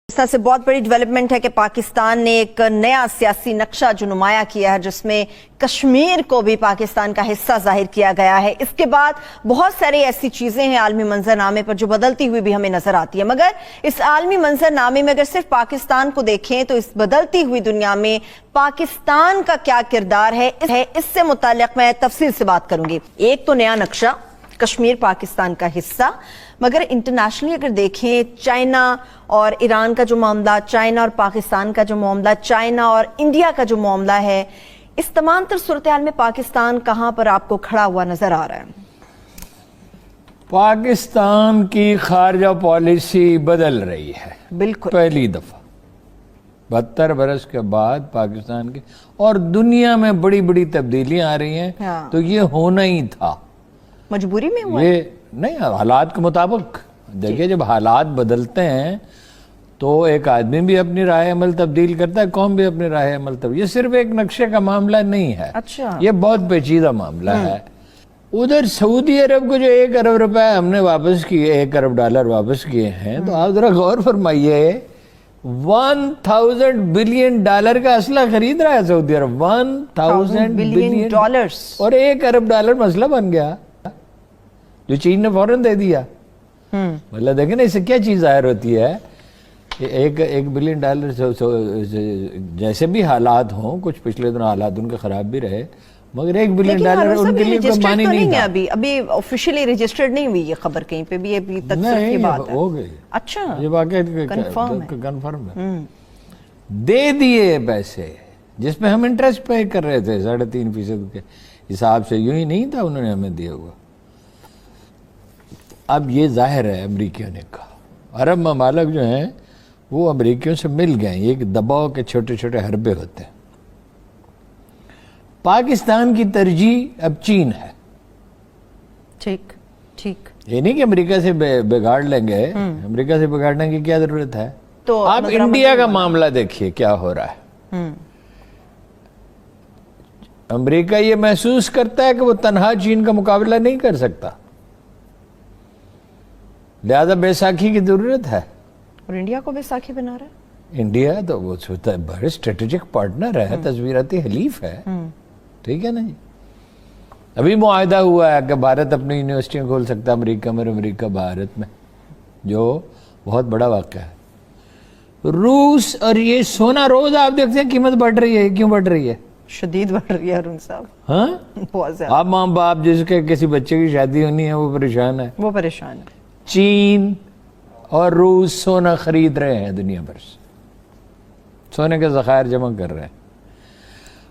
इस तरह से बहुत बड़ी डेवलपमेंट है कि पाकिस्तान ने एक नया सियासी नक्शा जो नुमाया किया है, जिसमें कश्मीर को भी पाकिस्तान का हिस्सा जाहिर किया गया है। इसके बाद बहुत सारी ऐसी चीजें हैं आलमी मंजरनामे पर जो बदलती हुई भी हमें नजर आती है, मगर इस आलमी मंजरनामे में अगर सिर्फ पाकिस्तान को देखें तो इस बदलती हुई दुनिया में पाकिस्तान का क्या किरदार है, इससे मुताल्लिक मैं तफसील से बात करूंगी। एक तो नया नक्शा, कश्मीर पाकिस्तान का हिस्सा, मगर इंटरनेशनली अगर देखें चाइना और ईरान का जो मामला, चाइना और पाकिस्तान का जो मामला, चाइना और इंडिया का जो मामला है, इस तमाम तर सूरत हाल में पाकिस्तान कहां पर आपको खड़ा हुआ नजर आ रहा है? पाकिस्तान की खारजा पॉलिसी बदल रही है बिल्कुल पहली दफा 72 बरस के बाद पाकिस्तान की, और दुनिया में बड़ी बड़ी तब्दीलियां आ रही हैं। हाँ। तो ये होना ही था, मजबूरी में हुआ ये नहीं हालात के मुताबिक। देखिए, जब हालात बदलते हैं तो एक आदमी भी अपनी राय अमल तब्दील करता है, कौम भी अपनी राय अमल तब्दील। ये सिर्फ एक नक्शे का मामला नहीं है। अच्छा। ये बहुत पेचीदा मामला है। उधर सऊदी अरब को जो 1 अरब रुपए हमने वापस किए, 1 अरब डॉलर वापस किए हैं, तो आप जरा गौर फरमाइए, 1000 बिलियन डॉलर का असला खरीद रहा है सऊदी अरब। 1000 बिलियन डॉलर्स, और 1 अरब डॉलर मसला बन गया जो चीन ने फौरन दे दिया। मतलब देखें ना, इससे क्या चीज जाहिर होती है। एक बिलियन डॉलर जैसे भी हालात हों, कुछ पिछले दिनों हालात उनके खराब भी रहे, मगर 1 बिलियन डॉलर उनके लिए कोई मानी नहीं था। अभी ऑफिशियली रजिस्टर्ड नहीं हुई ये खबर कहीं पे भी, अभी तक सिर्फ ये बात है। हो गई। अच्छा, ये वाकई कंफर्म है। दे दिए पैसे जिसमें हम इंटरेस्ट पे कर रहे थे 3.5% के हिसाब से, यूं ही नहीं था उन्होंने हमें दिया हुआ। अब ये जाहिर है अमरीकियों ने कहा, अरब ममालिक जो हैं वो अमरीकियों से मिल गए। ये दबाव के छोटे छोटे हरबे होते हैं। पाकिस्तान की तरजीह अब चीन है। ठीक ठीक, ये नहीं कि अमेरिका से बिगाड़ लेंगे। अमेरिका से बिगाड़ने की क्या जरूरत है? तो आप इंडिया का मामला देखिए क्या हो रहा है। अमेरिका ये महसूस करता है कि वो तन्हा चीन का मुकाबला नहीं कर सकता, लिहाजा बैसाखी की जरूरत है। और इंडिया को बैसाखी बना रहा है। इंडिया तो वो बड़े स्ट्रेटेजिक पार्टनर है, तस्वीराती हलीफ है। ठीक है ना जी। अभी मुआहदा हुआ है कि भारत अपनी यूनिवर्सिटियां खोल सकता है अमेरिका में, अमेरिका भारत में, जो बहुत बड़ा वाक़या है। रूस और ये सोना, रोज आप देखते हैं कीमत बढ़ रही है। क्यों बढ़ रही है? शदीद बढ़ रही है अरुण साहब। हाँ, बहुत ज्यादा। आप माँ बाप जिसके किसी बच्चे की शादी होनी है वो परेशान है। वो परेशान है। चीन और रूस सोना खरीद रहे हैं दुनिया भर से, सोने के ज़खायर जमा कर रहे हैं।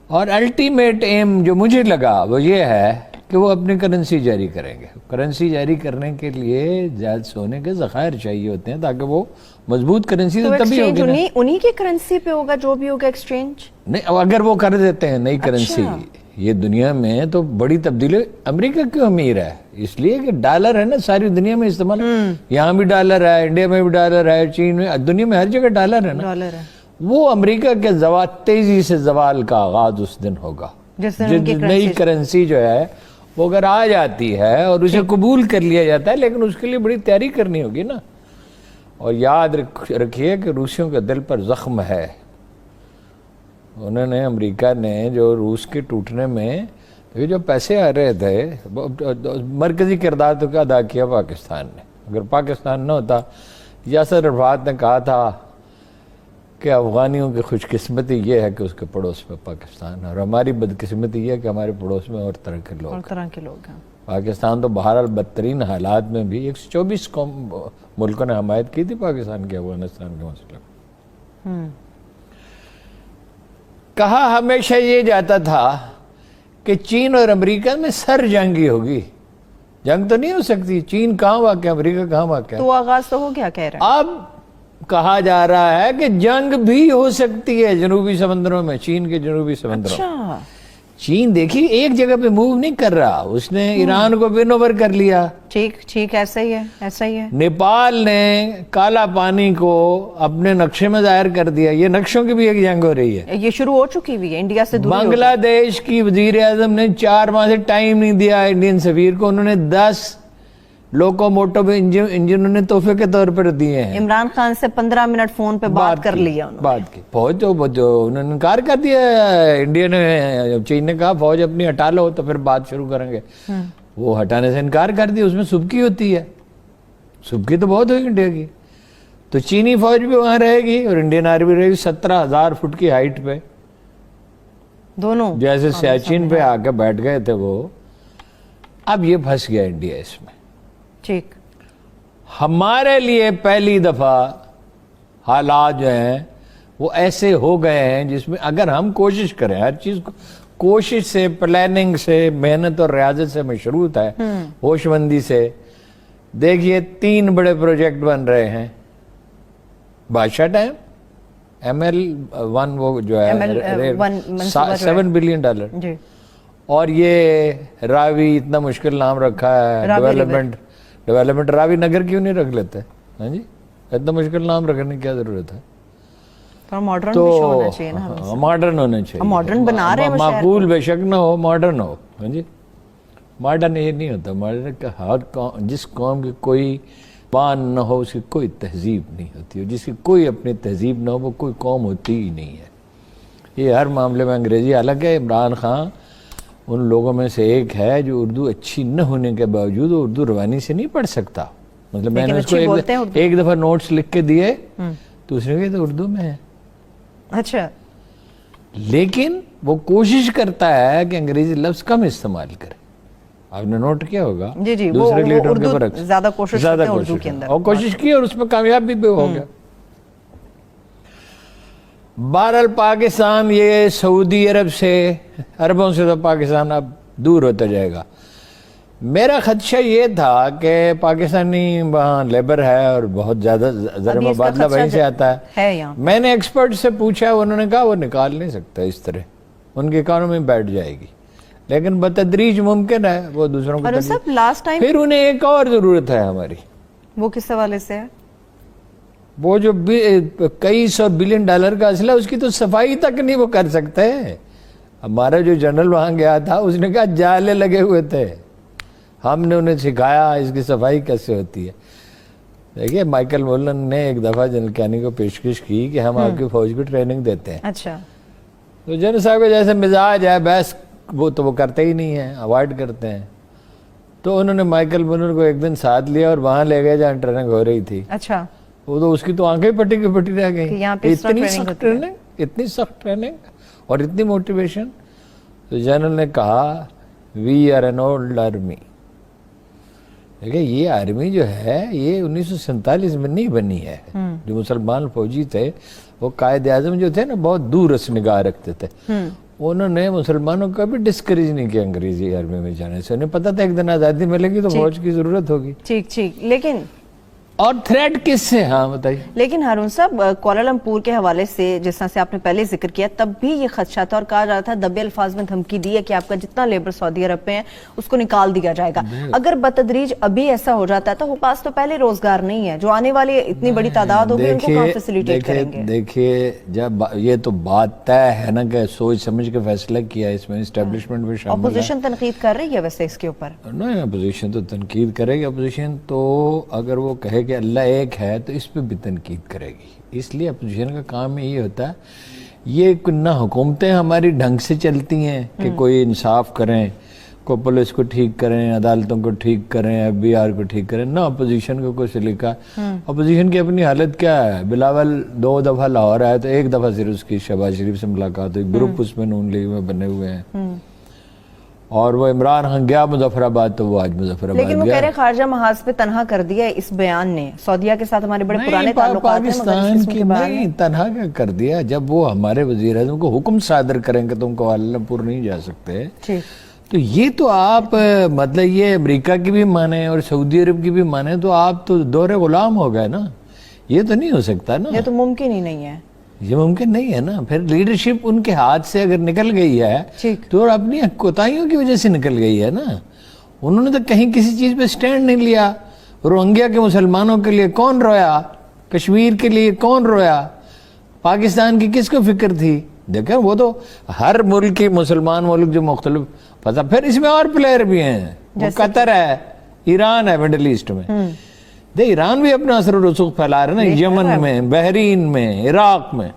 और अल्टीमेट एम जो मुझे लगा वो ये है कि वो अपनी करेंसी जारी करेंगे। करेंसी जारी करने के लिए ज़्यादा सोने के ज़खायर चाहिए होते हैं ताकि वो मजबूत करेंसी, तो तभी होगी। उन्हीं की करेंसी पे होगा जो भी होगा एक्सचेंज। नहीं, अगर वो कर देते हैं नई करेंसी। ये दुनिया में तो बड़ी तब्दीली। अमेरिका क्यों अमीर है? इसलिए कि डॉलर है ना, सारी दुनिया में इस्तेमाल। यहाँ भी डॉलर है, इंडिया में भी डॉलर है, चीन में, दुनिया में हर जगह डॉलर है ना। डॉलर है। वो अमेरिका के तेजी से जवाल का आगाज उस दिन होगा जिस नई करेंसी जो है वो अगर आ जाती है और उसे कबूल कर लिया जाता है, लेकिन उसके लिए बड़ी तैयारी करनी होगी ना। और याद रखिए कि रूसियों के दिल पर जख्म है। उन्होंने, अमेरिका ने जो रूस के टूटने में ये जो पैसे आ रहे थे, मरकजी किरदार तो अदा किया पाकिस्तान ने। अगर पाकिस्तान न होता, यासर अरफात ने कहा था कि अफगानियों की खुशकिस्मती ये है कि उसके पड़ोस में पाकिस्तान है, और हमारी बदकिस्मती ये है कि हमारे पड़ोस में और तरह के लोग हैं। पाकिस्तान तो बहरहाल बदतरीन हालात में भी 124 मुल्कों ने हमायत की थी पाकिस्तान के अफगानिस्तान के मसले। कहा हमेशा ये जाता था कि चीन और अमेरिका में सर जंगी होगी। जंग तो नहीं हो सकती। चीन कहाँ वाक़ है, अमेरिका कहाँ वाक़ है? तो आगाज तो हो गया, कह रहे हैं। अब कहा जा रहा है कि जंग भी हो सकती है जनूबी समंदरों में, चीन के जनूबी समंदरों। अच्छा। चीन देखिए एक जगह पे मूव नहीं कर रहा, उसने ईरान को विन ओवर कर लिया। ठीक ठीक, ऐसा ही है, ऐसा ही है। नेपाल ने काला पानी को अपने नक्शे में जाहिर कर दिया। ये नक्शों की भी एक जंग हो रही है। ये शुरू हो चुकी हुई है, इंडिया से दूरी। बांग्लादेश की वजीर आजम ने 4 माह से टाइम नहीं दिया इंडियन सफीर को। उन्होंने 10 लोकोमोटिव इंजनों ने तोहफे के तौर पर दिए हैं। इमरान खान से 15 मिनट फोन पे बात कर लिया उन्होंने। बात की फौज तो जो उन्होंने इनकार कर दिया, इंडिया ने, चीन ने कहा फौज अपनी हटा लो तो फिर बात शुरू करेंगे, वो हटाने से इनकार कर दिया। उसमें सुबकी होती है, सुबकी तो बहुत हुई इंडिया की, तो चीनी फौज भी वहां रहेगी और इंडियन आर्मी रहेगी 17,000 फुट की हाइट पे, दोनों जैसे सियाचिन पे आके बैठ गए थे वो। अब ये फंस गया इंडिया इसमें। ठीक, हमारे लिए पहली दफा हालात जो हैं वो ऐसे हो गए हैं जिसमें अगर हम कोशिश करें, हर चीज को कोशिश से, प्लानिंग से, मेहनत और रियाजत से मशरूत है, होशमंदी से। देखिए 3 बड़े प्रोजेक्ट बन रहे हैं, बादशाह डैम, ML1 वो जो है $7 बिलियन, जी, और ये रावी, इतना मुश्किल नाम रखा है, डेवलपमेंट रावी नगर क्यों नहीं रख लेते? हाँ जी, इतना मुश्किल नाम रखने की क्या जरूरत है? मॉडर्न तो भी होना चाहिए ना, मॉडर्न होना चाहिए, हम मॉडर्न बना रहे हैं, माकूल बेशक ना हो, मॉडर्न हो। हाँ जी, मॉडर्न ये नहीं होता, मॉडर्न का हर कौम, जिस कौम की कोई बान न हो उसकी कोई तहजीब नहीं होती है, जिसकी कोई अपनी तहजीब न हो वो कोई कौम होती ही नहीं है। ये हर मामले में अंग्रेजी, हालांकि इमरान खान उन लोगों में से एक है जो उर्दू अच्छी न होने के बावजूद उर्दू रवानी से नहीं पढ़ सकता। मतलब मैंने उसको एक दफा नोट्स लिख के दिए तो उसने कहा तो उर्दू में है। अच्छा, लेकिन वो कोशिश करता है कि अंग्रेजी लफ्ज कम इस्तेमाल करे। आपने नोट किया होगा, जी जी, दूसरे लीडरों के उर्दू बरक्स ज्यादा कोशिश करते हैं उर्दू के अंदर, और कोशिश की और उसमें कामयाब भी हो गया। बहरहाल पाकिस्तान ये सऊदी अरब से, अरबों से तो पाकिस्तान अब दूर होता जाएगा। मेरा खदशा ये था कि पाकिस्तानी वहाँ लेबर है और बहुत ज़्यादा ज़रा मुबादला वहीं से आता है यहाँ। मैंने एक्सपर्ट से पूछा, उन्होंने कहा वो निकाल नहीं सकता इस तरह, उनकी इकॉनमी बैठ जाएगी, लेकिन बतदरीज मुमकिन है वो दूसरों को। सब लास्ट टाइम फिर उन्हें एक और ज़रूरत है हमारी। वो किस हवाले से है? वो जो कई $100 बिलियन का असला, उसकी तो सफाई तक नहीं वो कर सकते। हमारा जो जनरल वहां गया था उसने कहा जाले लगे हुए थे, हमने उन्हें सिखाया इसकी सफाई कैसे होती है। देखिए माइकल मोलन ने एक दफा जनरल कैनी को पेशकश की कि हम आपकी फौज की ट्रेनिंग देते हैं। अच्छा, तो जनरल साहब के जैसे मिजाज है, बस वो करते ही नहीं है, अवॉइड करते हैं। तो उन्होंने माइकल मोलन को एक दिन साथ लिया और वहां ले गए जहाँ ट्रेनिंग हो रही थी। अच्छा, वो तो उसकी तो आंखें पट्टी की पट्टी रह गई। इतनी सख्त ट्रेनिंग और इतनी मोटिवेशन। तो जनरल ने कहा we are an old army. देखिए ये आर्मी जो है ये 1947 में नहीं बनी है। जो मुसलमान फौजी थे वो कायद आजम जो थे ना बहुत दूर से निगाह रखते थे। उन्होंने मुसलमानों का भी डिस्करेज नहीं किया अंग्रेजी आर्मी में जाने से। उन्हें पता था एक दिन आज़ादी मिलेगी तो फौज की जरूरत होगी। ठीक ठीक, लेकिन और थ्रेट किससे? हाँ बताइए। लेकिन हारून साहब, कुआलालंपुर के हवाले से जिस तरह से आपने पहले जिक्र किया, तब भी ये खदशा था और कहा जा रहा था, दबे अल्फाज में धमकी दी है कि आपका जितना लेबर सऊदी अरब में है उसको निकाल दिया जाएगा। अगर बतदरीज अभी ऐसा हो जाता है तो वो पास तो पहले रोजगार नहीं है, जो आने वाले इतनी बड़ी तादाद होगी उनको कहाँ फैसिलिटेट करेंगे? देखिए जब ये तो बात तय है ना कि सोच समझ के फैसला किया, इसमें एस्टेब्लिशमेंट भी शामिल है। अपोजिशन तनकीद कर रही है वैसे इसके ऊपर? नहीं, अपोजिशन तो तनकीद करेगी। अपोजिशन तो अगर वो कहे कि अल्लाह एक है तो इस पे भी तनकीद करेगी। इसलिए अपोजिशन का काम में ये होता है, ये ना हुकूमतें हमारी ढंग से चलती हैं कि कोई इंसाफ करें, को पुलिस को ठीक करें, अदालतों को ठीक करें, FBI को ठीक करें, ना अपोजिशन को कोई सलीका। अपोजिशन की अपनी हालत क्या है? बिलावल 2 दफा लाहौर आया तो एक दफा सिर्फ उसकी शहबाज शरीफ से मुलाकात हुई। ग्रुप उसमें नून लीग में बने हुए हैं। और वो इमरान खान गया मुजफ्फराबाद तो वो आज मुजफ्फराबाद लेकिन वो कह रहे खारजा महाज पे तनहा कर दिया है इस बयान ने। सऊदीया के साथ हमारे बड़े पुराने ताल्लुकात हैं, पाकिस्तान की नहीं तनहा क्या कर दिया? जब वो हमारे वजीर आज़म को हुक्म सादर करेंगे तुम कुआलालंपुर नहीं जा सकते, तो ये तो आप मतलब ये अमेरिका की भी माने और सऊदी अरब की भी माने तो आप तो दोहरे गुलाम हो गए ना। ये तो नहीं हो सकता ना, ये तो मुमकिन ही नहीं है। ये मुमकिन नहीं है ना। फिर लीडरशिप उनके हाथ से अगर निकल गई है तो अपनी कोताहियों की वजह से निकल गई है ना। उन्होंने तो कहीं किसी चीज पे स्टैंड नहीं लिया। रोहिंग्या के मुसलमानों के लिए कौन रोया? कश्मीर के लिए कौन रोया? पाकिस्तान की किसको फिक्र थी? देखें वो तो हर मुल्क की मुसलमान मुल्क जो मुख्तलिफ पता। फिर इसमें और प्लेयर भी हैं, वो कतर है, ایران ہے مڈل ایسٹ میں، ایران بھی اپنا اثر و رسوخ پھیلا رہا ہے نا، یمن میں، بحرین میں، عراق میں.